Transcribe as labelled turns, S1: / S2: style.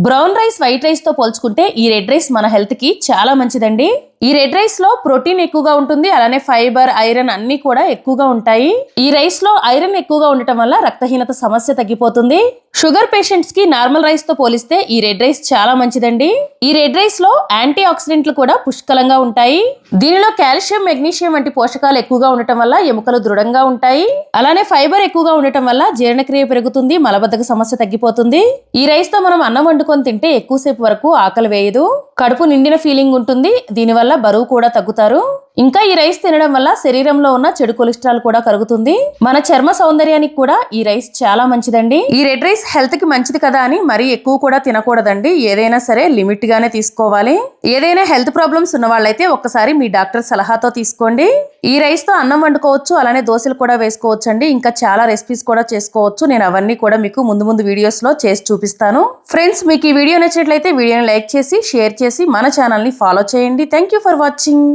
S1: Brown rice white rice తో పోల్చుకుంటే ఈ రెడ్ రైస్ మన హెల్త్ కి చాలా మంచిదండి. ఈ రెడ్ రైస్ లో ప్రోటీన్ ఎక్కువగా ఉంటుంది, అలానే ఫైబర్, ఐరన్ అన్ని కూడా ఎక్కువగా ఉంటాయి. ఈ రైస్ లో ఐరన్ ఎక్కువగా ఉండటం వల్ల రక్తహీనత సమస్య తగ్గిపోతుంది. షుగర్ పేషెంట్స్ కి నార్మల్ రైస్ తో పోలిస్తే ఈ రెడ్ రైస్ చాలా మంచిదండి. ఈ రెడ్ రైస్ లో యాంటీ ఆక్సిడెంట్లు కూడా పుష్కలంగా ఉంటాయి. దీనిలో కాల్షియం, మెగ్నీషియం వంటి పోషకాలు ఎక్కువగా ఉండటం వల్ల ఎముకలు దృఢంగా ఉంటాయి. అలానే ఫైబర్ ఎక్కువగా ఉండటం వల్ల జీర్ణక్రియ పెరుగుతుంది, మలబద్ధక సమస్య తగ్గిపోతుంది. ఈ రైస్ తో మనం అన్నం వండుకొని తింటే ఎక్కువసేపు వరకు ఆకలి వేయదు, కడుపు నిండిన ఫీలింగ్ ఉంటుంది. దీనివల్ల బరువు కూడా తగ్గుతారు. ఇంకా ఈ రైస్ తినడం వల్ల శరీరంలో ఉన్న చెడు కొలెస్ట్రాల్ కూడా కరుగుతుంది. మన చర్మ సౌందర్యానికి కూడా ఈ రైస్ చాలా మంచిదండి. ఈ రెడ్ రైస్ హెల్త్ కి మంచిది కదా అని మరీ ఎక్కువ కూడా తినకూడదండి. ఏదైనా సరే లిమిట్ గానే తీసుకోవాలి. ఏదైనా హెల్త్ ప్రాబ్లమ్స్ ఉన్న వాళ్ళైతే ఒక్కసారి మీ డాక్టర్ సలహాతో తీసుకోండి. ఈ రైస్ తో అన్నం వండుకోవచ్చు, అలానే దోశలు కూడా వేసుకోవచ్చు అండి. ఇంకా చాలా రెసిపీస్ కూడా చేసుకోవచ్చు. నేను అవన్నీ కూడా మీకు ముందు వీడియోస్ లో చేసి చూపిస్తాను. ఫ్రెండ్స్, మీకు ఈ వీడియో నచ్చినట్లయితే వీడియోని లైక్ చేసి, షేర్ చేసి మన ఛానల్ ని ఫాలో చేయండి. Thank you for watching.